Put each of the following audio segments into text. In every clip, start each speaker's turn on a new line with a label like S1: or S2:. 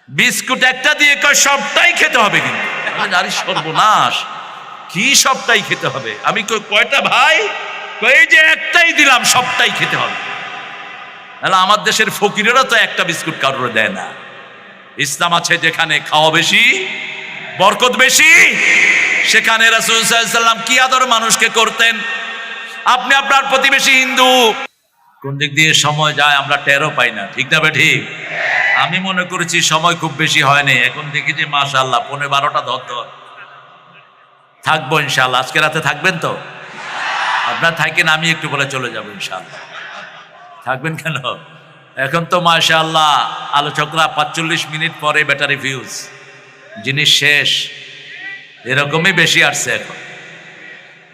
S1: Biscuit একটা দিয়ে কয় সবটাই খেতে হবে, কিন্তু আরে সর্বনাশ, কি সবটাই খেতে হবে? আমি কই কয়টা ভাই? এই যে একটাই দিলাম, সবটাই খেতে হবে। তাহলে আমার দেশের ফকিরেরা তো একটা বিস্কুট কারোর দেয় না। ইসলাম আছে যেখানে খাওয়া বেশি, বরকত বেশি, সেখানে রাসূল সাল্লাল্লাহু আলাইহি ওয়াসাল্লাম কি আদর মানুষকে করতেন। আপনি আপনার প্রতিবেশী হিন্দু, কোন দিক দিয়ে সময় যায় আমরা টেরও পাই না, ঠিক না ঠিক? আমি মনে করেছি সময় খুব বেশি হয়নি, এখন দেখি যে মাশাআল্লাহ 11:30 ধর থাকবো ইনশাআল্লাহ। আজকে রাতে থাকবেন তো? আপনার থাকেন, আমি একটু বলে চলে যাবো ইনশাআল্লাহ। থাকবেন কেন? এখন তো মাশাআল্লাহ আলোচকরা 45 মিনিট পরে ব্যাটারি ফিউজ, জিনিস শেষ, এরকমই বেশি আসছে এখন।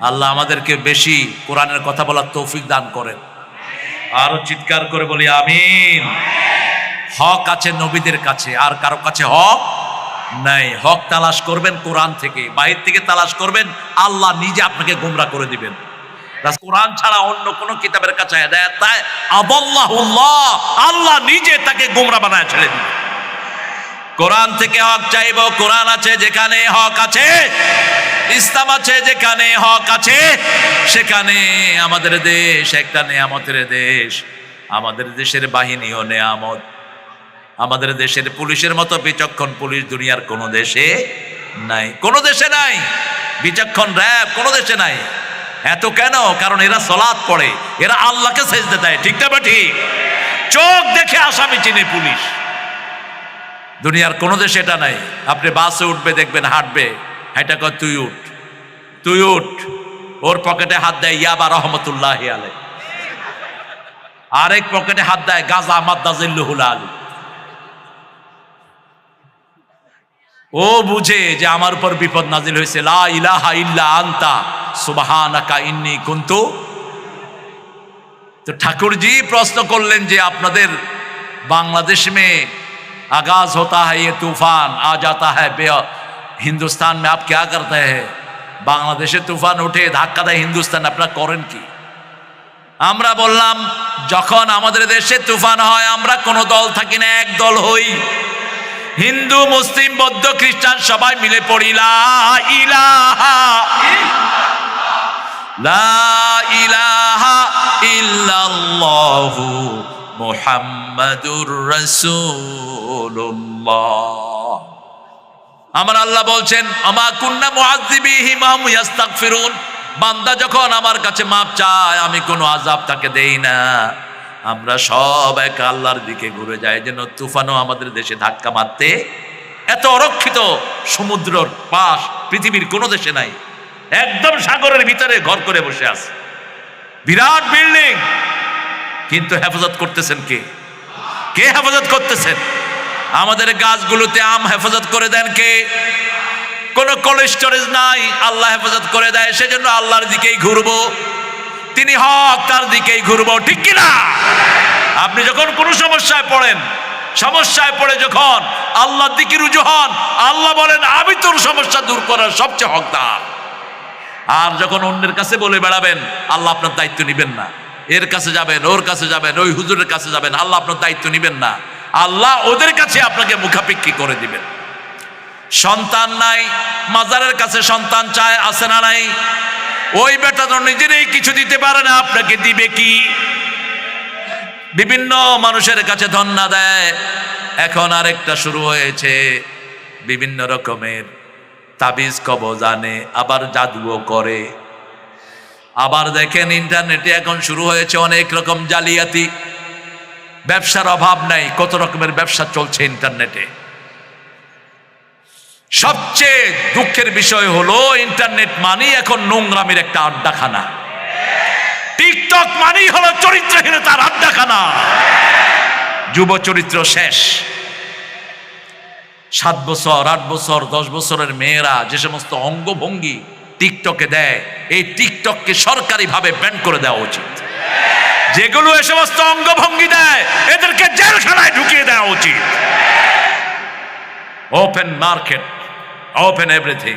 S1: আল্লাহ আমাদেরকে বেশি কোরআনের কথা বলার তৌফিক দান করেন। আরো চিৎকার করে বলি আমিন। হক আছে নবীদের কাছে, আর কারো কাছে হক নাই। হক তালাশ করবেন কোরআন থেকে, বাইরে থেকে তালাশ করবেন, আল্লাহ নিজে আপনাকে গোমরা করে দিবেন। কোরআন ছাড়া অন্য কোন কিতাবের কাছে হেদায়েত নাই, আদাল্লাহুল্লাহ, আল্লাহ নিজে তাকে গোমরা বানায় ছেড়ে দিবেন। কোরআন থেকে হক চাইব, কোরআন আছে যেখানে হক আছে, ইসলাম আছে যেখানে হক আছে, সেখানে আমাদের দেশ একটা নেয়ামতের দেশ। আমাদের দেশের বাহিনীও নেয়ামত। আমাদের দেশের পুলিশের মতো বিচক্ষণ পুলিশ দুনিয়ার কোনো দেশে নাই, কোনো দেশে নাই। বিচক্ষণ র‍্যাব কোনো দেশে নাই। এত কেন? কারণ এরা সালাত পড়ে, এরা আল্লাহকে সেজদা দেয়, ঠিক না ঠিক? চোখ দেখে আসামি চিনে পুলিশ। দুনিয়ার কোনো দেশে এটা নাই। আপনি বাসে উঠবে দেখবেন, হাঁটবে, হাঁটা কর তুই উঠ, তুই উঠ, ওর পকেটে হাত দেয় ইয়াবা রহমতুল্লাহি আলাইহি, আরেক পকেটে হাত দেয় গাজা মাদ্দাজিল্লুহুল আলী। ও বুঝে যে আমার উপর বিপদ নাজিল হয়েছে, লা ইলাহা ইল্লা আনতা সুবহানাকা ইন্নী কুনতু। তো ঠাকুরজি প্রশ্ন করলেন যে আপনাদের বাংলাদেশ में आगाज होता है ये तूफान, आ जाता है हिंदुस्तान में, आप क्या करते हैं? বাংলাদেশে তুফান উঠে ধাক্কা দেয় হিন্দুস্তান, আপনারা করেন কি? আমরা বললাম যখন আমাদের দেশে তুফান হয় আমরা কোন দল থাকি না, এক দল হই। হিন্দু মুসলিম বৌদ্ধ খ্রিস্টান সবাই মিলে পড়ি লা ইলাহা লা ইলাহা ইল্লাল্লাহু মুহাম্মাদুর রাসূলুল্লাহ। আমার আল্লাহ বলছেন আমা কুন্না মুআযযিবিহিম ওয়া হুম ইস্তাগফিরুন। বান্দা যখন আমার কাছে মাপ চায় আমি কোনো আযাব তাকে দেই না। আমরা সব এক আল্লাহর দিকে ঘুরে যাই, যেন তুফানও আমাদের দেশে ধাক্কা মারতে। এত অরক্ষিত সমুদ্রের পাশ পৃথিবীর কোনো দেশে নাই, একদম সাগরের ভিতরে ঘর করে বসে আছে, বিরাট বিল্ডিং, কিন্তু হেফাজত করতেছেন কে? কে হেফাজত করতেছেন? আমাদের গাছগুলোতে আম হেফাজত করে দেন কে? কোন কোল্ড স্টোরেজ নাই, আল্লাহ হেফাজত করে দেয়। সেজন্য আল্লাহর দিকেই ঘুরবো, তিনি হক, তার দিকেই ঘুরবো, ঠিক কিনা? আপনি যখন কোন সমস্যায় পড়েন, সমস্যায় পড়ে যখন আল্লাহর দিকে রুজু হন, আল্লাহ বলেন আমি তোর সমস্যা দূর করার সবচেয়ে হকদার। আর যখন অন্যের কাছে বলে বেড়াবেন, আল্লাহ আপনার দায়িত্ব নিবেন না। এর কাছে যাবেন, ওর কাছে যাবেন, ওই হুজুরের কাছে যাবেন, আল্লাহ আপনার দায়িত্ব নিবেন না। আল্লাহ ওদের কাছে আপনাকে মুখাপেক্ষী করে দিবেন। সন্তান নাই, মাজারের কাছে সন্তান চায়, আছে না নাই? ওই বেটা তো নিজেরই কিছু দিতে পারে না, আপনাকে দিবে কি? বিভিন্ন মানুষের কাছে ধন্না দেয়। এখন আরেকটা শুরু হয়েছে, বিভিন্ন রকমের তাবিজ কবজ আনে, আবার জাদুও করে। আবার দেখেন ইন্টারনেটে এখন শুরু হয়েছে অনেক রকম জালিয়াতি। ব্যবসার অভাব নাই, কত রকমের ব্যবসা চলছে ইন্টারনেটে। সবচেয়ে দুঃখের বিষয় হলো ইন্টারনেট মানেই এখন নোংরামের একটা আড্ডাখানা। টিকটক মানেই হলো চরিত্রহীনতার আড্ডাখানা। যুব চরিত্র শেষ। 7 বছর 8 বছর 10 বছরের মেয়েরা যে সমস্ত অঙ্গভঙ্গি টিকটকে দেয়, এই টিকটককে সরকারিভাবে ব্যান করে দেওয়া উচিত। যেগুলো এ সমস্ত অঙ্গভঙ্গি দেয় এদেরকে জেলখানায় ঢুকিয়ে দেওয়া উচিত। Open market, open everything.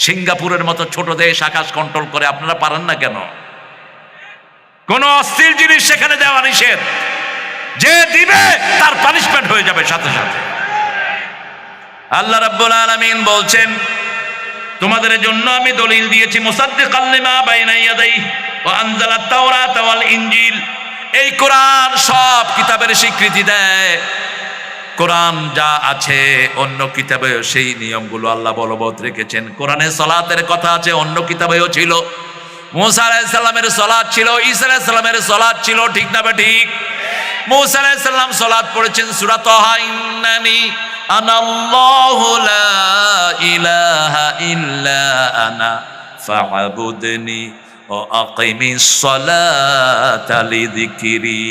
S1: সিঙ্গাপুরের মতো ছোট দেশ আকাশ কন্ট্রোল করে, আপনারা পারেন না কেন? কোন অস্থির জিনিস সেখানে দেওয়া নিষেধ। যে দিবে তার পানিশমেন্ট হয়ে যাবে সাথে সাথে। আল্লাহ রাব্বুল আলামিন বলছেন, তোমাদের জন্য আমি দলিল দিয়েছি, মুসাদ্দিকাল লিমা বাইনা ইয়াদাইহি ওয়া আনজালাত তাওরাত ওয়াল ইনজিল। এই কোরআন সব কিতাবের স্বীকৃতি দেয়। কোরআন যা আছে অন্য কিতাবেও সেই নিয়মগুলো আল্লাহ বলবৎ রেখেছেন। কোরআনে সালাতের কথা আছে, অন্য কিতাবেও ছিল। মুসা আলাইহিস সালামের সালাত ছিল, ঈসা আলাইহিস সালামের সালাত ছিল, ঠিক না ঠিক? মুসা আলাইহিস সালাম সালাত পড়েছেন সূরা তাহা, ইন্নানি আনাল্লাহু লা ইলাহা ইল্লা আনা ফা'বুদনি ওয়া আকিমিস সালাতা লিযিকরি।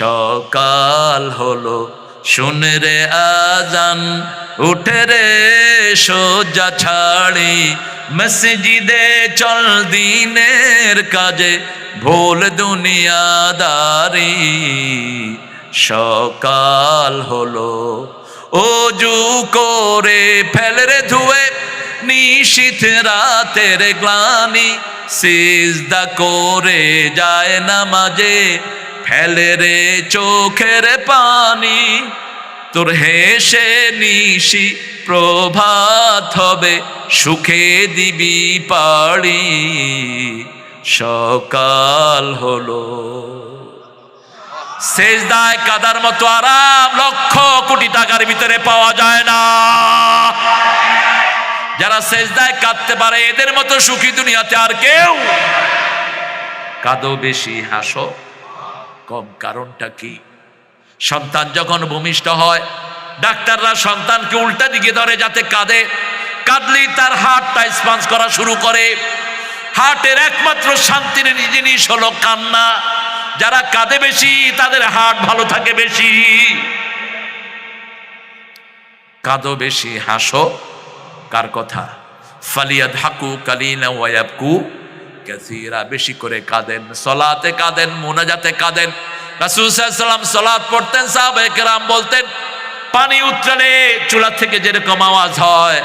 S1: সকাল হলো শুনে রে আজান, উঠে রে সোজা ছাড়ি, মসজিদে চল দিনের কাজে, ভুল দুনিয়াদারি। সকাল হলো ওযু করে ফেলে রে ধুয়ে, নিশীথ রাতের গ্লানি, সিজদা করে যায় নামাজে, ফেলে রে চোখের পানি। তোর হেসে নিশি প্রভাত হবে, সুখে দিবি পাড়ি। সকাল হলো। সেজদায় কাদার মতো আরাম লক্ষ কোটি টাকার ভিতরে পাওয়া যায় না। যারা সেজদায় কাঁদতে পারে এদের মতো সুখী দুনিয়াতে আর কেউ। কাঁদো বেশি হাসো কম, কারণটা কি? সন্তান যখন ভূমিষ্ঠ হয়, ডাক্তাররা সন্তানকে উল্টা দিকে ধরে যাতে কাঁদে। কাঁদলেই তার হার্টটা স্পঞ্জ করা শুরু করে। হার্টের একমাত্র শান্তির জিনিস হলো কান্না। যারা কাঁদে বেশি তাদের হার্ট ভালো থাকে বেশি। কাঁদো বেশি হাসো কার কথা? ফালিয়াদহাকু কালিলা ওয়া ইয়াবকু কাসীরা। বেশি করে কাঁদেন, সালাতে কাঁদেন, মুনাজাতে কাঁদেন। রাসূল সাল্লাল্লাহু আলাইহি ওয়াসাল্লাম সালাত পড়তেন, সাহাবায়ে কেরাম বলতেন পানি উতরালে চুলা থেকে যেরকম আওয়াজ হয়,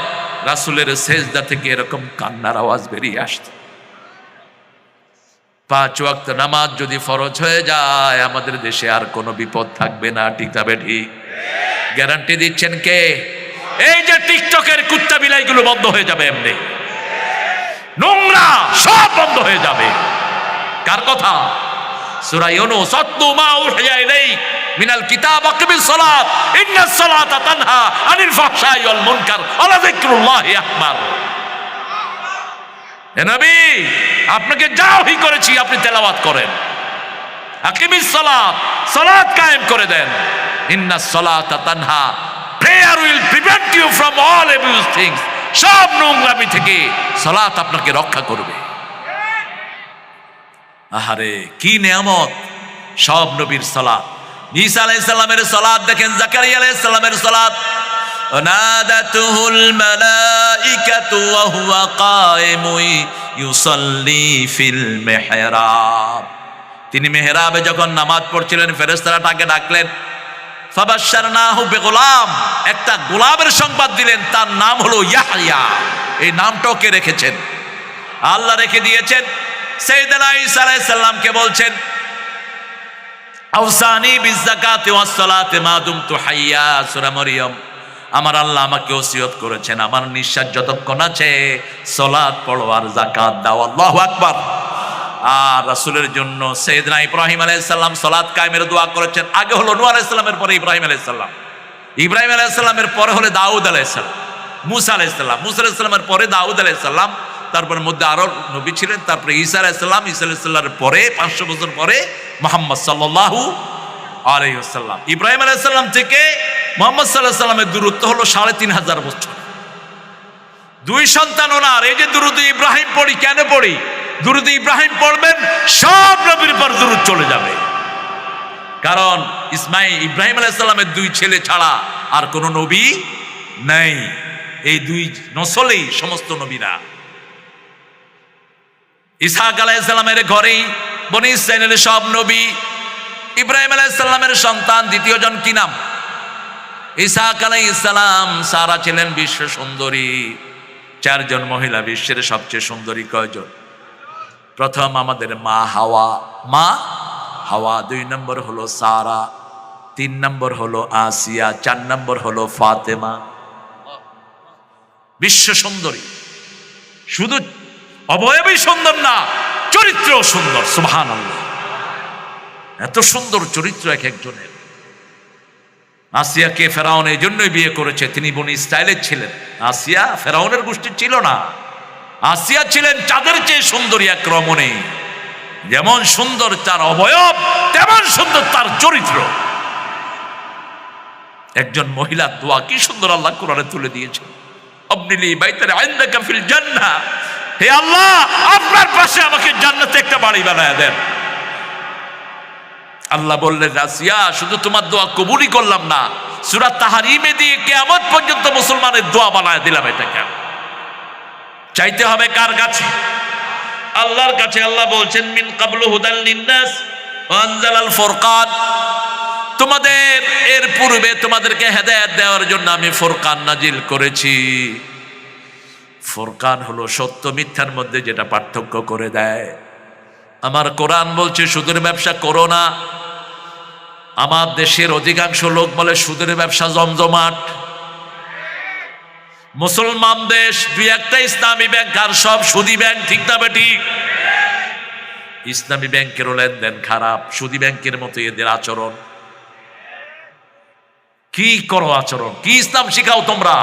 S1: রাসূলের সেজদা থেকে এরকম কান্নার আওয়াজ বেরিয়ে আসতো। 5 ওয়াক্ত নামাজ যদি ফরজ হয়ে যায়, আমাদের দেশে আর কোনো বিপদ থাকবে না, ঠিক তবে ঠিক? গ্যারান্টি দিচ্ছেন কে? এই যে টিকটকের কুত্তা বিলাইগুলো বন্ধ হয়ে যাবে, এমনি নোংরা সব বন্ধ হয়ে যাবে। কার কথা? সূরা ইউনূস, আতলু মা উহিয়া ইলাইক মিনাল কিতাব আকিমিস সালাত ইন্নাস সালাতা তানহা আনিল ফাহশাই ওয়াল মুনকার ওয়া যিকরুল্লাহি আকবার। হে নবী, আপনাকে যা ওহী করেছি আপনি তেলাওয়াত করেন। আকিমিস সালাত, সালাত কায়েম করে দেন। Innas সালাতা Tanha, prayer will prevent you from all abuse things। সব নোংরামি থেকে সালাত আপনাকে রক্ষা করবে। আহারে কি নিয়ামত সব নবীর সালাত। ঈসা আলাইহিস সালামের সালাত দেখেন, জাকারিয়া আলাইহিস সালামের সালাত, নাদাতুহুল মালাইকাতু ওয়া হুয়া কায়িমুন ইউসাল্লি ফিল মিহরাব। তিনি মেহরাবে যখন নামাজ পড়ছিলেন, ফেরেশতারা তাকে ডাকলেন। ফাবাশশারনাহু বিগুলাম, একটা গোলামের সংবাদ দিলেন, তার নাম হলো ইয়াহইয়া। এই নামটাও কে রেখেছেন? আল্লাহ রেখে দিয়েছেন। সাইয়েদনা ঈসা আলাইহিস সালামকে বলছেন, আওসানি বিযাকাতি ওয়াস সালাতি মা দুমতু হাইয়া। সূরা মরিয়ম। আমার আল্লাহ আমাকে ওসিয়ত করেছেন, আমার নিঃশ্বাস যতক্ষণ আছে সালাত পড়ো আর যাকাত দাও। আল্লাহু আকবার। আর রাসূলের জন্য সাইয়েদনা ইব্রাহিম আলাইহিস সালাম সালাত কায়েমের দোয়া করেছেন। আগে হলো নূহ আলাইহিস সালামের, পরে ইব্রাহিম আলাইহিস সালাম। ইব্রাহিম আলাইহিস সালামের পরে হলো দাউদ আলাইহিস সালাম, মুসা আলাইহিস সালাম। মুসা আলাইহিস সালামের পরে দাউদ আলাইহিস সালাম। তারপর মধ্যে আরো নবী ছিলেন। তারপরে ঈসা আলাইহিস সালাম। ঈসা আলাইহিস সালামের পরে 500 বছর পরে মুহাম্মদ সাল্লাল্লাহু আলাইহি ওয়াসাল্লাম। ইব্রাহিম আলাইহিস সালাম থেকে মুহাম্মদ সাল্লাল্লাহু আলাইহি ওয়াসাল্লামের দূরত্ব হলো 3500 বছর। 2 সন্তান ওনার। এই যে দুরূদ ইব্রাহিম পড়ি, কেন পড়ি? দুরূদ ইব্রাহিম পড়বেন, সব নবীর উপর দুরূদ চলে যাবে। কারণ ইব্রাহিম আলাইহিস সালামের 2 ছেলে ছাড়া আর কোন নবী নাই। এই 2 নসলেই সমস্ত নবীরা। ইসহাক আলাইহিস সালামের ঘরেই বনি ইসরাঈলের সব নবী। ইব্রাহিম আলাইহিস সালামের সন্তান দ্বিতীয় জন কি নাম? ইসহাক আলাইহিস সালাম। সারা ছিলেন বিশ্ব সুন্দরী। 4 জন মহিলা বিশ্বের সবচেয়ে সুন্দরী কয়জন? প্রথম আমাদের মা হাওয়া। মা হাওয়া। 2 নম্বর হলো সারা। 3 নম্বর হলো আসিয়া, 4 নম্বর হলো ফাতেমা। বিশ্ব সুন্দরী, শুধু অবয়বই সুন্দর না, চরিত্র সুন্দর। সুবহানাল্লাহ, এত সুন্দর চরিত্র এক একজনের। আসিয়াকে ফেরাউন এই জন্যই বিয়ে করেছে, তিনি বনি ইসরায়েলের ছিলেন। আসিয়া ফেরাউনের গোষ্ঠীর ছিল না, আসিয়া ছিলেন চাঁদের চেয়ে সুন্দরী এক রমণী। যেমন সুন্দর তার অবয়ব, তেমন সুন্দর তার চরিত্র। একজন মহিলার দোয়া কি সুন্দর আল্লাহ কোরআনে তুলে দিয়েছে, আবনিলি বাইতান ইনদাকা ফিল জান্নাহ, হে আল্লাহ আপনার পাশে আমাকে জান্নাতে একটা বাড়ি বানায় দেন। আল্লাহ বললেন, আসিয়া শুধু তোমার দোয়া কবুলই করলাম না, সূরা তাহরিমে দিয়ে কিয়ামত পর্যন্ত মুসলমানের দোয়া বানায় দিলাম। এটাকে চাইতে হবে কার কাছে? আল্লাহর কাছে। আল্লাহ বলছেন, মিন কাবলু হুদাল লিন্নাস ওয়া আনজালাল ফুরকান, তোমাদের এর পূর্বে তোমাদেরকে হেদায়েত দেওয়ার জন্য আমি ফুরকান নাজিল করেছি। ফুরকান হলো সত্য মিথ্যার মধ্যে যেটা পার্থক্য করে দেয়। আমার কোরআন বলছে সুদের ব্যবসা করো না। আমার দেশের অধিকাংশ লোক বলে সুদের ব্যবসা জমজমাট। মুসলমান দেশ, 2-1টা ইসলামী ব্যাংক আর সব সুদী ব্যাংক, ঠিক না বেটি? ইসলামী ব্যাংকেরও লেনদেন খারাপ, সুদী ব্যাংকের মতো এদের আচরণ। কি করো আচরণ? কি ইসলাম শিখাও তোমরা?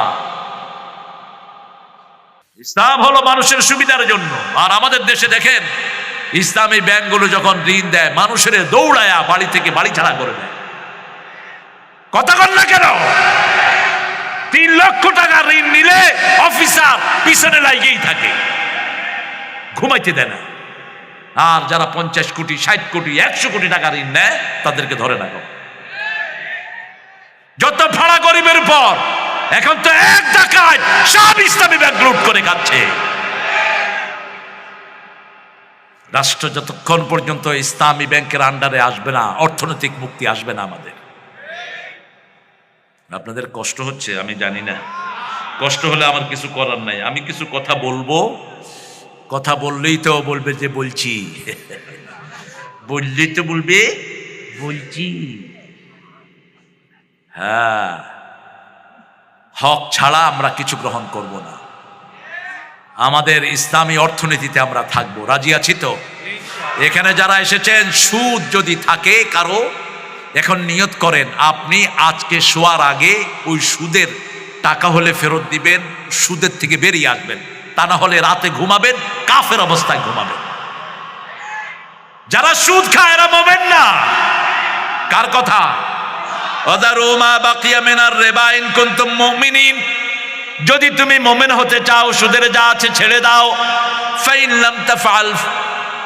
S1: ইসলাম হলো মানুষের সুবিধার জন্য। আর আমাদের দেশে দেখেন, ইসলামী ব্যাংকগুলো যখন ঋণ দেয়, মানুষের দৌড়ায়া বাড়ি থেকে বাড়ি ছাড়া করে দেয়। কথা কন না কেন? 3 লক্ষ টাকা ঋণ নিলে অফিসার পিছনে লাগিয়েই থাকে, ঘুমাইতে দেয় না। আর যারা 50 কোটি, 60 কোটি, 100 কোটি টাকা ঋণ নেয়, তাদেরকে ধরে না। যত ভাড়া গরিবের উপর, এখন তো এক ডাকাত সব ইসলামী ব্যাংক লুট করে খাচ্ছে। রাষ্ট্র যতক্ষণ পর্যন্ত ইসলামী ব্যাংকের আন্ডারে আসবে না, অর্থনৈতিক মুক্তি আসবে না আমাদের। আপনাদের কষ্ট হচ্ছে আমি জানি না, কষ্ট হলে আমার কিছু করার নাই। আমি কিছু কথা বলবো, কথা বললেই তো বলবে যে বলছি, বললেই তো বলবে বলছি। হ্যাঁ, হক ছাড়া আমরা কিছু গ্রহণ করব না। আমাদের ইসলামী অর্থনীতিতে আমরা থাকবো, রাজি আছি তো? এখানে যারা এসেছেন, সুদ যদি থাকে কারো, এখন নিয়ত করেন আপনি আজকে শোয়ার আগে ওই সুদের টাকা হলে ফেরত দিবেন, সুদের থেকে বেরিয়ে আসবেন। তা না হলে রাতে ঘুমাবেন কাফের অবস্থায় ঘুমাবেন। যারা সুদ খায় এরা মোমেন না। কার কথা? ওয়াদারু মা বাকিয়া মিনার রিবা ইন কুনতুম মুমিনিন, যদি তুমি মুমিন হতে চাও সুদের যা আছে ছেড়ে দাও। ফাইন লাম তাফআল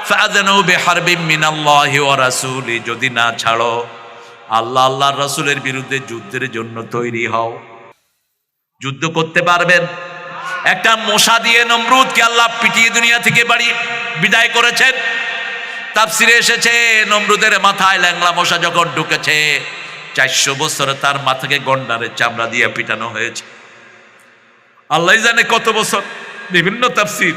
S1: ফাআযানু বিহারবিন মিনাল্লাহি ওয়া রাসূলি, যদি না ছাড়ো আল্লাহ আল্লাহর রাসূলের বিরুদ্ধে যুদ্ধের জন্য তৈরি হও। যুদ্ধ করতে পারবেন? একটা মশা দিয়ে নমরুদকে আল্লাহ পিটিয়ে দুনিয়া থেকে বিদায় করেছেন। তাফসিরে এসেছে, নমরুদের মাথায় ল্যাংলা মশা যখন ঢুকেছে, 400 বছরে তার মাথাকে গন্ডারের চামড়া দিয়ে পিটানো হয়েছে। আল্লাহ জানে কত বছর। বিভিন্ন তাফসির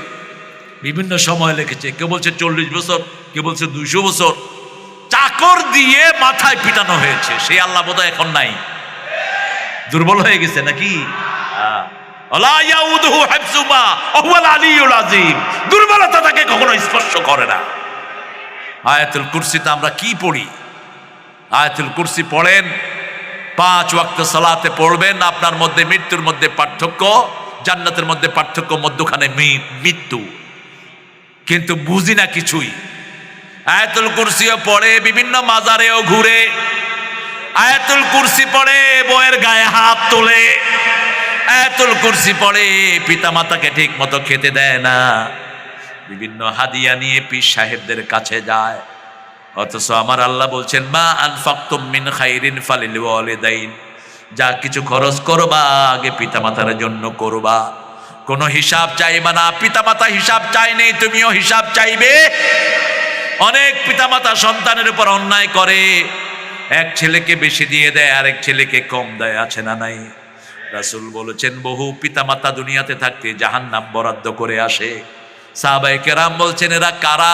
S1: বিভিন্ন সময় লিখেছে, কেউ বলছে 40 বছর, কেউ বলছে 200 বছর। চাকর দিয়ে মাথায় পিটানো হয়েছে। সেই আল্লাহ বোধহয় এখন নাই, দুর্বল হয়ে গেছে নাকি? দুর্বলতা তাকে কখনো স্পর্শ করে না। আয়াতুল কুরসিতে আমরা কি পড়ি? আয়াতুল কুরসি পড়েন, 5 ওয়াক্ত সালাতে পড়বেন। আপনার মধ্যে মৃত্যুর মধ্যে পার্থক্য, জান্নাতের মধ্যে পার্থক্য, মধ্যখানে মৃত্যু। কিন্তু বুঝি না কিছুই। আয়াতুল কুরসিও পড়ে, বিভিন্ন মাজারেও ঘুরে। আয়াতুল কুরসি পড়ে, বউয়ের গায়ে হাত তোলে। আয়াতুল কুরসি পড়ে, পিতা মাতাকে ঠিক মতো খেতে দেয় না। বিভিন্ন হাদিয়া নিয়ে পীর সাহেবদের কাছে যায়। অথচ আমার আল্লাহ বলছেন, মা আনফাকতুম মিন খাইরিন ফালিল ওয়ালিদাইন, যা কিছু খরচ করবা আগে পিতা মাতার জন্য করবা, কোনো হিসাব চাইবা না। পিতা মাতা হিসাব চাই নেই, তুমিও হিসাব চাইবে। অনেক পিতা মাতা সন্তানের উপর অন্যায় করে, এক ছেলেকে বেশি দিয়ে দেয়, আরেক ছেলেকে কম দেয়, আছে না নাই? রাসূল বলেছেন, বহু পিতা মাতা দুনিয়াতে থাকতে জাহান্নাম বরাদ্দ করে আসে। সাহাবায়ে কেরাম বলছেন, এরা কারা?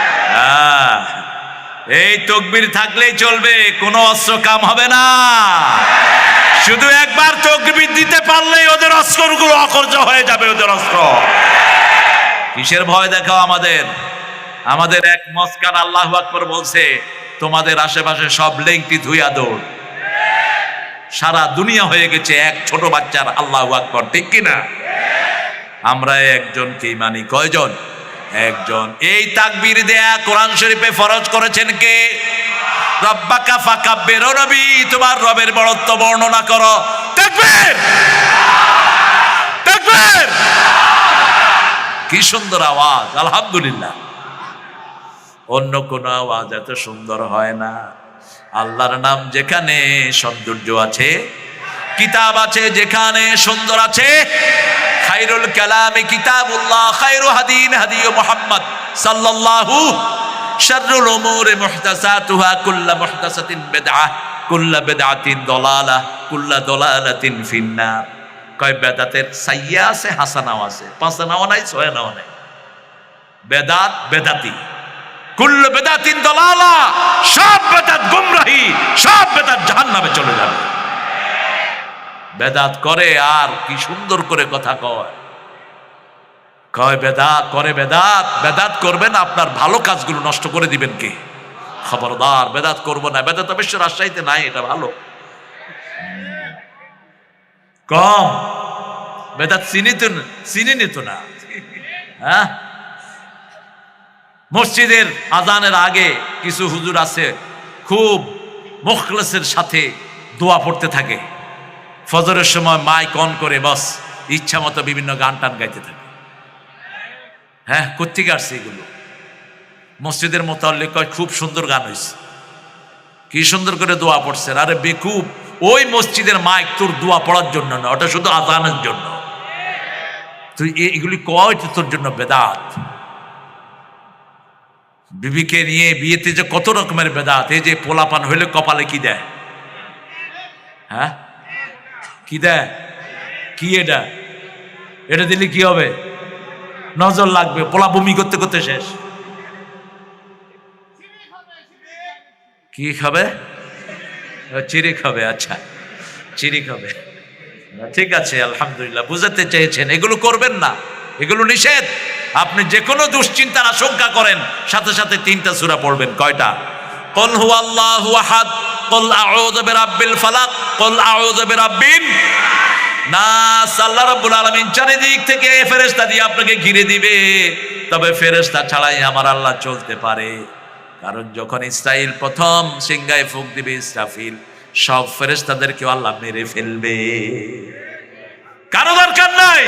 S1: হ্যাঁ, এই তাকবীর থাকলেই চলবে, কোনো অস্ত্র কাম হবে না। শুধু একবার তাকবীর দিতে পারলেই ওদের অস্ত্রগুলো অকর্য হয়ে যাবে, ওদের অস্ত্র। কিসের ভয় দেখাও আমাদের? আমাদের এক মস্কান আল্লাহু আকবার বলছে, তোমাদের আশেপাশে সব লেংটি ধুইয়া দৌড়। সারা দুনিয়া হয়ে গেছে এক ছোট বাচ্চার আল্লাহু আকবার, ঠিক কিনা? আমরা একজনকেই মানি। কয়জন? একজন। এই তাকবীর দেয়া কোরআন শরীফে ফরজ করেছেন কে? রব্বাকা ফাকাব্বির। ও নবী, তোমার রবের বড়ত্ব বর্ণনা করো। তাকবীর, তাকবীর। কি সুন্দর আওয়াজ, আলহামদুলিল্লাহ। অন্য কোন আওয়াজ এত সুন্দর হয় না। আল্লাহর নাম যেখানে সৌন্দর্য আছে, কিতাব আছে যেখানে সুন্দর আছে, খায়রুল কালামে কিতাবুল্লাহ, খায়রু হাদিন হাদি মুহাম্মদ সাল্লাল্লাহু, শাররুল উমুরি মুহদাসাতুহা, কুল্লু মুহদাসাতিন বিদআহ, কুল্লু বিদআতিন দালালাহ, কুল্লু দালালাতিন ফিন্নার। কয় বেদাতের সাইয়্যা আছে, হাসানাও আছে, পাঁচনাও নাই, ছয়নাও নাই। বেদাত, বেদাতি, কুল্লু বিদআতিন দালালাহ, সব বেদাত গোমরাহি, সব বেদাত জাহান্নামে চলে যাবে। বেদাত করে আর কি সুন্দর করে কথা কয়। কয় বেদাত করে, বেদাত। বেদাত করবেন, আপনার ভালো কাজগুলো নষ্ট করে দিবেন কে? খবরদার, বেদাত করবো না। বেদাত অবশ্য রাজশাহীতে নাই, এটা ভালো, কম। বেদাত চিনি নিত না। হ্যাঁ, মসজিদের আজানের আগে কিছু হুজুর আছে, খুব মুখলেসের সাথে দোয়া পড়তে থাকে। ফজরের সময় মাইক অন করে বস ইচ্ছা মতো বিভিন্ন গান টান গাইতে থাকে। হ্যাঁ, কোত্থেকে আসছে এগুলো? মসজিদের মোতাল্লিক কয় খুব সুন্দর গান হয়েছে, কি সুন্দর করে দোয়া পড়ছেন। আরে বেকুব, ওই মসজিদের মাইক তোর দোয়া পড়ার জন্য না, ওটা শুধু আজানের জন্য। তুই এগুলি কয় তোর জন্য বেদাত। বিবিকে নিয়ে বিয়েতে যে কত রকমের বেদাত। এই যে পোলাপান হইলে কপালে কি দেয়? হ্যাঁ, কি দেয়? কি এটা? এটা দিলে কি হবে? নজর লাগবে, পোলা বমি করতে করতে শেষ। কি খাবে? চিড়ি খাবে। আচ্ছা, চিড়ি খাবে, ঠিক আছে, আলহামদুলিল্লাহ, বুঝাতে চেয়েছেন। এগুলো করবেন না, এগুলো নিষেধ। আপনি যে কোনো দুশ্চিন্তার আশঙ্কা করেন, সাথে সাথে 3টা সূরা পড়বেন। কয়টা? কুল হুয়াল্লাহু আহাদ, কুল আউযু বিরাব্বিল ফালাক, কুল আউযু বিরাব্বিন নাস। আল্লাহ রাব্বুল আলামিন চারিদিক থেকে ফেরেশতা দিয়ে আপনাকে ঘিরে দিবে। তবে ফেরেশতা ছাড়াই আমার আল্লাহ চলতে পারে। কারণ যখন ইসরাইল প্রথম সিংহায় ফুঁক দিবে, ইসরাফিল, সব ফেরেশতাদেরকে আল্লাহ মেরে ফেলবে। কারো দরকার নাই,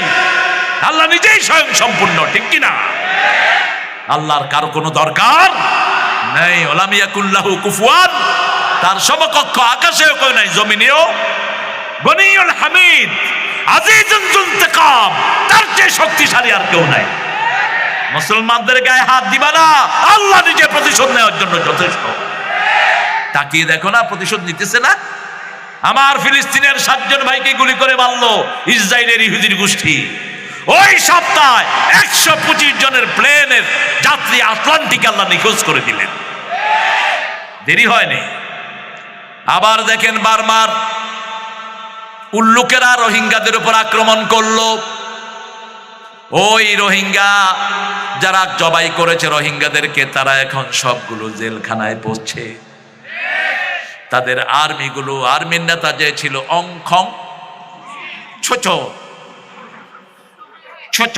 S1: আল্লাহ নিজেই স্বয়ং সম্পূর্ণ, ঠিক কিনা? আল্লাহর কারো কোনো দরকার নাই। ওয়ালাম ইয়াকুল্লাহু কুফুয়ান, তার সমকক্ষ আকাশেও কেউ নাই, জমিনেও। গনিয়ুল হামিদ, আজিজুন যুল ইন্তিকাম, তার চেয়ে শক্তিশালী আর কেউ নাই। মুসলমানদের গায়ে হাত দিবা না, আল্লাহ নিজে প্রতিশোধ নেওয়ার জন্য যথেষ্ট। তাকিয়ে দেখো না, প্রতিশোধ নিতেছে না? আমার ফিলিস্তিনের 7 জন ভাইকে গুলি করে মারলো ইসরায়েলের ইহুদির গোষ্ঠী। ওই সপ্তাহে 125 জনের প্লেনের যাত্রী আটলান্টিক আল্লাহ নিখোঁজ করে দিলেন। দেরি হয়নি। আবার দেখেন, বারবার উল্লুকেরা রোহিঙ্গাদের উপর আক্রমণ করলো। ওই রোহিঙ্গা যারা জবাই করেছে রোহিঙ্গাদেরকে, তারা এখন সবগুলো জেলখানায় পড়ছে। তাদের আর্মিগুলো, আর্মির নেতা যে ছিল অংখং ছোট ছোট,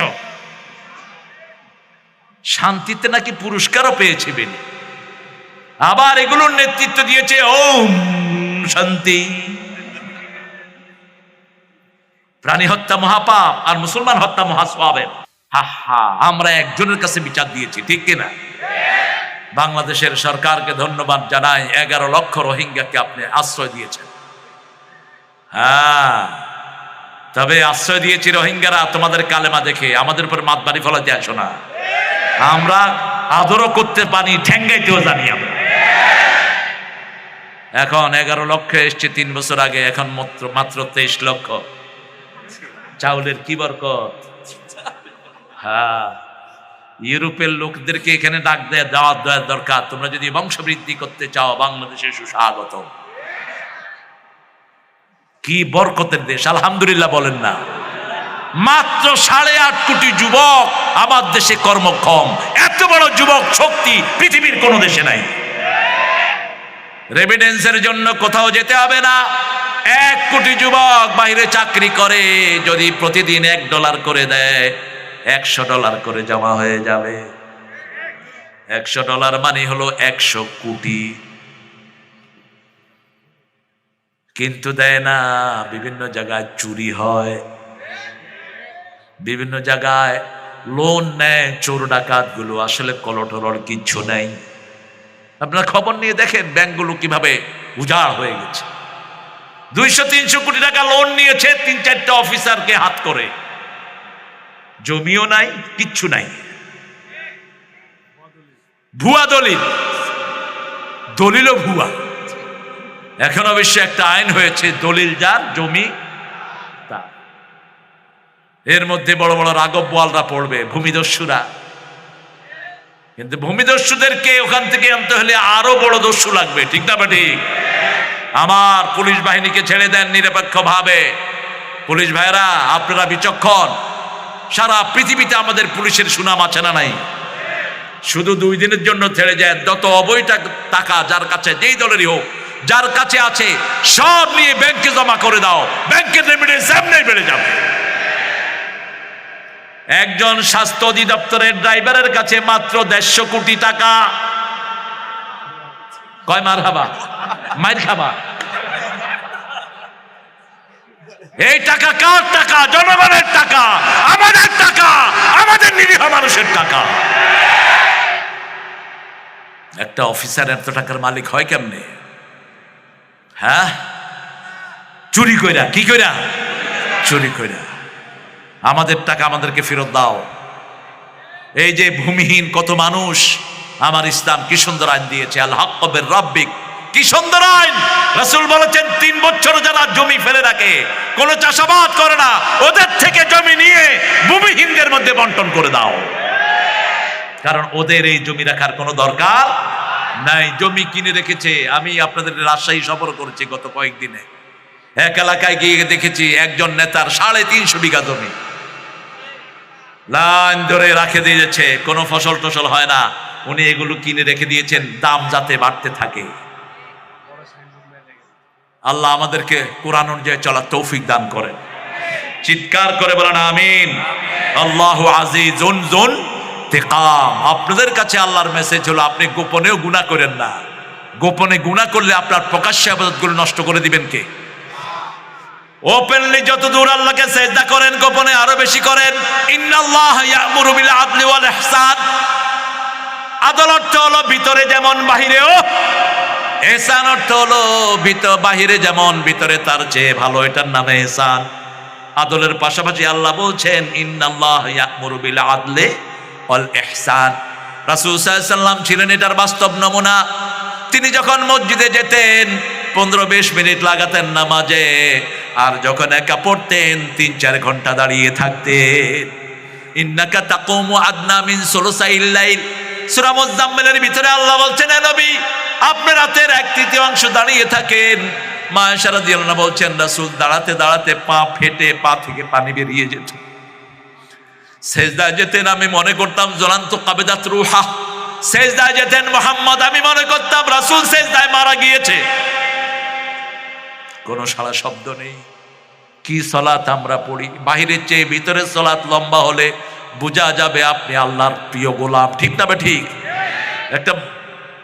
S1: শান্তিতে নাকি পুরস্কারও পেয়েছে বেনি। আবার এগুলোর নেতৃত্ব দিয়েছে ওম শান্তি। প্রাণী হত্যা মহাপাপ আর মুসলমান হত্যা মহাসওয়াবের। আমরা একজনের কাছে বিচার দিয়েছি, ঠিক কিনা? বাংলাদেশের সরকারকে ধন্যবাদ জানাই, 11 লক্ষ রোহিঙ্গাকে আপনি আশ্রয় দিয়েছেন। হ্যাঁ, তবে আশ্রয় দিয়েছি রোহিঙ্গারা তোমাদের কালেমা দেখে, আমাদের উপর মাতবাড়ি ফলাতে আসো না। আমরা আদরও করতে পারি, ঠেঙ্গাইতেও জানি আমরা। এখন 11 লক্ষ এসছে 3 বছর আগে, এখন মাত্র 23 লক্ষ। চাউলের কি বরকত! হ্যাঁ, ইউরোপের লোকদেরকে এখানে ডাক দেয়া দাওয়াত দেওয়ার দরকার, তোমরা যদি বংশবৃদ্ধি করতে চাও বাংলাদেশে সুস্বাগত। কি বরকতের দেশ, আলহামদুলিল্লাহ বলেন না? মাত্র 8.5 কোটি যুবক আমার দেশে কর্মক্ষম। এত বড় যুবক শক্তি পৃথিবীর কোনো দেশে নাই। রেমিটেন্সের জন্য কোথাও যেতে হবে না। 1 কোটি যুবক বাইরে চাকরি করে, যদি প্রতিদিন $1 করে দেয়, $100 করে জমা হয়ে যাবে। $100 মানে হলো 100 কোটি। কিন্তু দেয় না, বিভিন্ন জায়গায় চুরি হয়, বিভিন্ন জায়গায় লোন নেয় চোর ডাকাত গুলো। আসলে কলটলর কিচ্ছু নেই। আপনারা খবর নিয়ে দেখেন ব্যাংকগুলো কিভাবে উজাড় হয়ে গেছে। 200-300 কোটি টাকা লোন নিয়েছে 3-4টা অফিসারকে হাত করে। জমিও নাই, কিচ্ছু নাই, ভুয়া দলিল, দলিলও ভুয়া। এখন অবশ্য একটা আইন হয়েছে, দলিল যার জমি তার। এর মধ্যে বড় বড় রাঘব বোয়ালরা পড়বে, ভূমিদস্যুরা। কিন্তু ভূমিদস্যুদেরকে ওখান থেকে আনতে হলে আরো বড় দস্যু লাগবে, ঠিক না ঠিক? আমার পুলিশ বাহিনীকে ছেড়ে দেন নিরপেক্ষ ভাবে। পুলিশ ভাইরা আপনারা বিচক্ষণ। সারা পৃথিবীতে আমাদের পুলিশের সুনাম আছে না নাই? শুধু 2 দিনের জন্য ছেড়ে যায়, যত অবৈধ টাকা যার কাছে যেই দলেরই হোক, যার কাছে আছে সব নিয়ে ব্যাংকে জমা করে দাও, ব্যাংকের রেমিটেন্স এমনি বেড়ে যাবে। একজন স্বাস্থ্য অধিদপ্তরের ড্রাইভারের কাছে মাত্র 150 কোটি টাকা। কয় মার খাবা, মাইর খাবা। এই টাকা কার টাকা? জনগণের টাকা, আমাদের টাকা, আমাদের নিরীহ মানুষের টাকা। একটা অফিসার এত টাকার মালিক হয় কেমনে? হ্যাঁ, চুরি কইরা। কি কইরা? চুরি কইরা। আমাদের টাকা আমাদেরকে ফেরত দাও। এই যে ভূমিহীন কত মানুষ, আমার ইসলাম কি সুন্দর আইন দিয়েছে, আল হক বির রাব্বিক। কি সুন্দর আইন! রাসূল বলেছেন 3 বছর যারা জমি ফেলে রাখে, কোন চাষাবাদ করে না, ওদের থেকে জমি নিয়ে ভূমিহীনদের মধ্যে বন্টন করে দাও। কারণ ওদের এই জমি রাখার কোনো দরকার নাই। জমি কিনে রেখেছে। আমি আপনাদের রাজশাহী সফর করেছি গত কয়েকদিনে। এক এলাকায় গিয়ে দেখেছি একজন নেতার 350 বিঘা জমি লাইন ধরে রাখে দিয়েছে, কোনো ফসল টসল হয় না। উনি এগুলো কিনে রেখে দিয়েছেন, দাম যাতে বাড়তে থাকে। আল্লাহ আমাদেরকে কোরআন অনুযায়ী চলার তৌফিক দান করেন। চিৎকার করে বলেন আমিন। আল্লাহু আজিজুন যুন ইন্তিকাম। আপনাদের কাছে আল্লাহর মেসেজ হলো, আপনি গোপনেও গুনাহ করেন না। গোপনে গুনাহ করলে আপনার প্রকাশ্য ইবাদতগুলো নষ্ট করে দিবেন কে? ওপেনলি যত দূর আল্লাহকে সিজদা করেন, গোপনে আরো বেশি করেন। ইন্নাল্লাহা ইয়া'মুরু বিল আদলি ওয়াল ইহসান। আদল অর্থ হলো ভিতরে যেমন বাহিরেও, ইহসান অর্থ হলো বাহিরে যেমন ভিতরে তার চেয়ে ভালো, এটার নামে ইহসান। আদলের পাশাপাশি আল্লাহ বলছেন ইন্নাল্লাহা ইয়া'মুরু বিল আদলি ওয়াল ইহসান। রাসূল সাল্লাল্লাহু আলাইহি ওয়াসাল্লাম ছিলেন এটার বাস্তব নমুনা। তিনি যখন মসজিদে যেতেন 15-20 মিনিট লাগাতেন নামাজে, আর যখন একা পড়তেন 3-4 ঘন্টা দাঁড়িয়ে থাকতেন। ইন্নাকা তাকুমু আদনা মিন সুলুসাইল লাইল। সূরা মুজাম্মিলের ভিতরে আল্লাহ বলছেন, হে নবী আপনি রাতের 1/3 দাঁড়িয়ে থাকেন। মা আয়েশা রাদিয়াল্লাহু আনহা বলছেন, রাসূল দাঁড়াতে দাঁড়াতে পা ফেটে পা থেকে পানি বেরিয়ে যেত। সেজদায় যেতেন, আমি মনে করতাম জলান্ত কাবেদাত রুহা। সেজদায় যেতেন মুহাম্মদ, আমি মনে করতাম রাসূল সেজদায় মারা গিয়েছে। কোনো সারা শব্দ নেই। কি সালাত আমরা পড়ি! বাহিরের চেয়ে ভিতরের সালাত লম্বা হলে বোঝা যাবে আপনি আল্লাহর প্রিয় গোলাম, ঠিক না ঠিক? একটা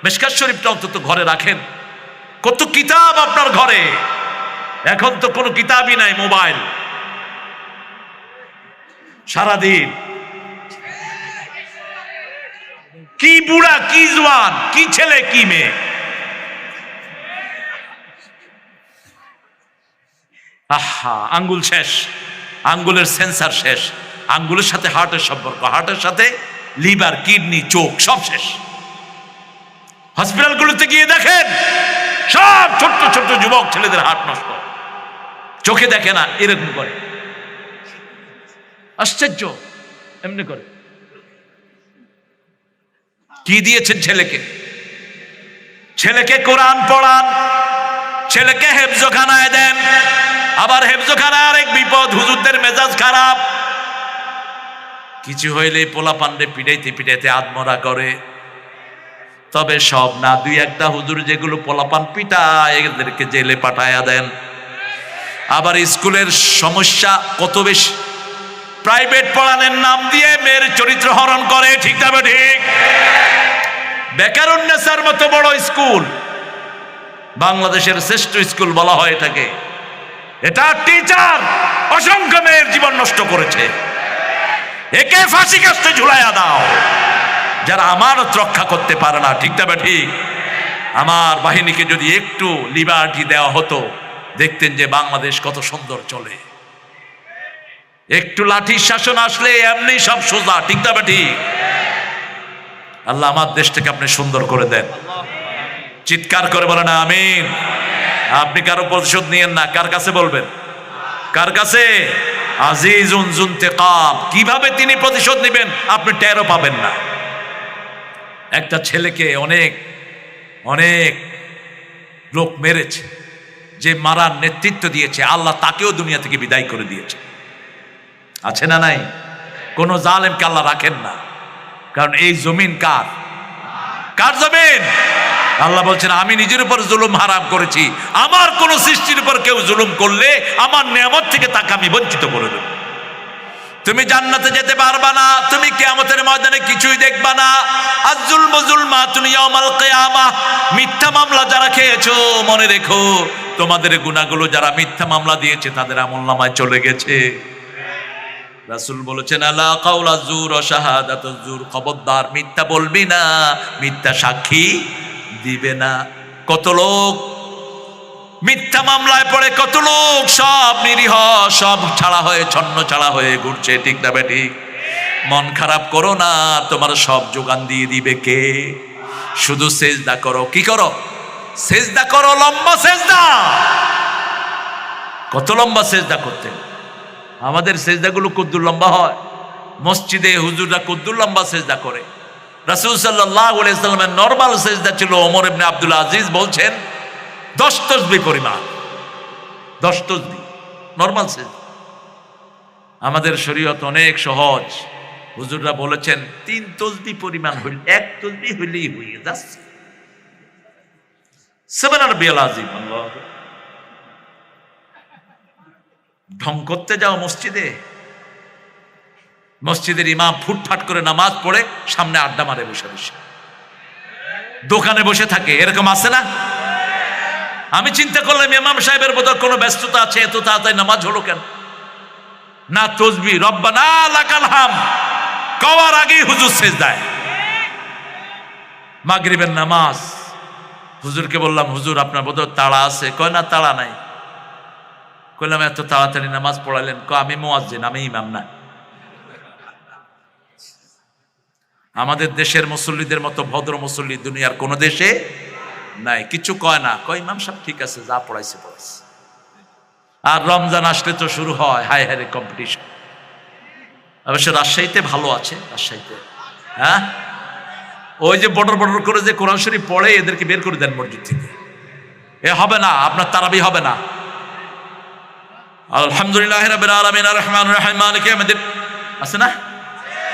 S1: মিশকাত শরীফটা অন্তত ঘরে রাখেন। কত কিতাব আপনার ঘরে, এখন তো কোনো কিতাবই নাই, মোবাইল। সারাদিন কি বুড়া, কি জওয়ান, কি ছেলে, কি মেয়ে, আহা আঙ্গুল শেষ, আঙ্গুলের সেন্সার শেষ, আঙ্গুলের সাথে হার্টের সম্পর্ক, হার্টের সাথে লিভার, কিডনি, চোখ সব শেষ। হসপিটালগুলোতে গিয়ে দেখেন সব ছোট্ট ছোট্ট যুবক ছেলেদের হার্ট নষ্ট, চোখে দেখে না, এরকম করে। আশ্চর্য, এমনি করে। কি দিয়েছেন ছেলেকে? ছেলেকে কোরআন পড়ান, ছেলেকে হেফজখানায় দেন। আবার হেফজখানায় আরেক বিপদ, হুজুরদের মেজাজ খারাপ, কিছু হইলে পোলা পান্ডে পিটাইতে পিটাইতে আত্মরা করে। তবে সব না, দুই একটা হুজুর যেগুলো পোলাপান পিটায় এদেরকে জেলে পাঠায়া দেন। আবার স্কুলের সমস্যা কত বেশি, প্রাইভেট পড়ানোর নাম দিয়ে মেয়ের চরিত্র হরণ করে। ঠিক না ঠিক? বেকারুন্নেসার মতো বড় স্কুল, বাংলাদেশের শ্রেষ্ঠ স্কুল বলা হয় এটাকে, এটা টিচার অসংখ্য মেয়ের জীবন নষ্ট করেছে। একে ফাঁসি কাস্তে ঝুলাইয়া দাও, যারা আমানত রক্ষা করতে পারে না। ঠিক না ঠিক? আমার বাহিনীকে যদি একটু লিবার্টি দেওয়া হতো, দেখতেন যে বাংলাদেশ কত সুন্দর চলে। একটু লাঠির শাসন আসলে এমনি সব সোজা। ঠিক না ঠিক? আল্লাহ আমার দেশটাকে আপনি সুন্দর করে দেন। চিৎকার করে বলেন আমিন। আপনি কারো প্রতিশোধ নিয়েন না। কার কাছে বলবেন? কার কাছে? আজিজুন যুনতিকাম। কিভাবে তিনি প্রতিশোধ নেবেন আপনি টেরও পাবেন না। একটা ছেলেকে অনেক অনেক লোক মেরেছে, যে মারার নেতৃত্ব দিয়েছে আল্লাহ তাকেও দুনিয়া থেকে বিদায় করে দিয়েছে। আছে না নাই? কোন জালেমকে আল্লাহ রাখেন না, কারণ এই জমিন কার? কার জমিন? আল্লাহ বলছেন আমি নিজের উপর জুলুম হারাম করেছি, আমার কোন সৃষ্টির উপর কেউ জুলুম করলে আমার নিয়ামত থেকে তাকে আমি বঞ্চিত করে দেব। তুমি জান্নাতে যেতে পারবা না, তুমি কিয়ামতের ময়দানে কিছুই দেখবা না। আয-যুলমু যুলমাতুন ইয়াউমাল কিয়ামাহ। মিথ্যা মামলা যারা খেয়েছো মনে রেখো, তোমাদের গুনাহগুলো যারা মিথ্যা মামলা দিয়েছে তাদের আমলনামায় চলে গেছে। রাসূল বলেছেন আলা কাউলা যুর ওয়া শাহাদাতুজ যুর, খবরদার মিথ্যা বলবি না, মিথ্যা সাক্ষী দিবে না। কত লোক মিথ্যা মামলায় পড়ে, কত লোক সব নিরীহ, সব ছাড়া হয়ে ছন্ন ছাড়া হয়ে ঘুরছে। ঠিক না বেটি? মন খারাপ করো না, তোমার সব যোগান দিয়ে দিবে কে? শুধু সেজদা করো। কি করো? সেজদা করো, লম্বা সেজদা। কত লম্বা সেজদা করতেন। আমাদের সেজদাগুলো কদ্দুর লম্বা হয়। মসজিদে হুজুররা কদ্দুর লম্বা সেজদা করে। রাসূল সাল্লাল্লাহু আলাইহি ওয়াসাল্লামের নরমাল সেজদা ছিল, ওমর ইবনে আব্দুল আজিজ বলছেন 10 তসবিহ পরিমাণ। 10 তসবিহ নরমাল সেজদা। আমাদের শরীয়ত অনেক সহজ। হুজুররা বলেছেন 3 তসবিহ পরিমাণ হইল, 1 তসবিহ হইলেই হয়ে যাচ্ছে। সুবহান রাব্বিয়াল আযীম। আল্লাহ। ঢং করতে যাও মসজিদে, মসজিদের ইমাম ফুটফাট করে নামাজ পড়ে সামনে আড্ডা মারে বসে বসে, দোকানে বসে থাকে, এরকম আছে না? আমি চিন্তা করলাম ইমাম সাহেবের বোধহয় কোনো ব্যস্ততা আছে, এত তাড়াতাড়ি নামাজ হলো কেন? না তসবিহ রব্বানা লাকাল হাম কওয়ার আগেই হুজুর সেজদায়। মাগরিবের নামাজ, হুজুরকে বললাম হুজুর আপনার বোধহয় তাড়া আছে। কয় না তাড়া নাই। কইলাম এত তাড়াতাড়ি নামাজ পড়ালেন? আমি মুয়াজ্জিন, আমি ইমাম না। আমাদের দেশের মুসল্লিদের মতো ভদ্র মুসল্লি দুনিয়ার কোন দেশে নাই। কিছু কয় না, কয় ইমাম সাহেব ঠিক আছে, যা পড়াইছে পড়াইছে। আর রমজান আসলে তো শুরু হয় হাই হাই কম্পিটিশন। অবশ্য রাজশাহীতে ভালো আছে, রাজশাহীতে হ্যাঁ, ওই যে বর্ডর বর্ডর করে যে কোরআন শরীফ পড়ে এদেরকে বের করে দেন মসজিদ থেকে। এ হবে না, আপনার তারাবি হবে না। আলহামদুলিল্লাহ রাব্বিল আলামিন আর রহমানির রহিম মালিকি ইয়াউমিদ্দিন আছে না?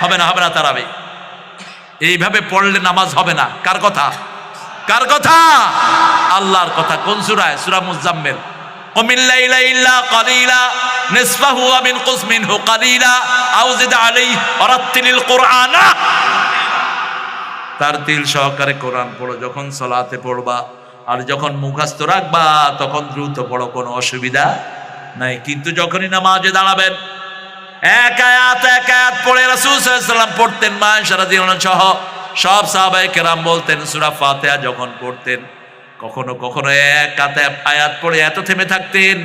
S1: হবে না, হবে না তারাবি। এইভাবে পড়লে নামাজ হবে না। কার কথা? কার কথা? আল্লাহর কথা। কোন সূরায়? সূরা মুজাম্মিল। কুমিল লাইলা ইল্লা কালিলা নিসফাহু ওয়া মিনকুস মিনহু কালিলা আও জিদ আলাইহি ওয়ারাত্তিলিল কুরআনা। তারতিল সহকারে কোরআন পড়ো যখন সালাতে পড়বা, আর যখন মুখস্থ রাখবা তখন দ্রুত পড়ো, কোনো অসুবিধা নাই। কিন্তু যখনই নামাজে দাঁড়াবেন এক আয়াত পড়ে রাসূল সাল্লাল্লাহু আলাইহি ওয়াসাল্লাম পড়তেন, মা আয়েশা রাদিয়াল্লাহু আনহা সহ সব সাহাবায়ে কেরাম বলতেন সূরা ফাতিহা যখন পড়তেন কখনো কখনো এক আয়াত পড়ে এত থেমে থাকতেন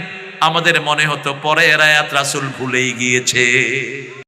S1: আমাদের মনে হতো পরের আয়াত রাসূল ভুলেই গিয়েছে।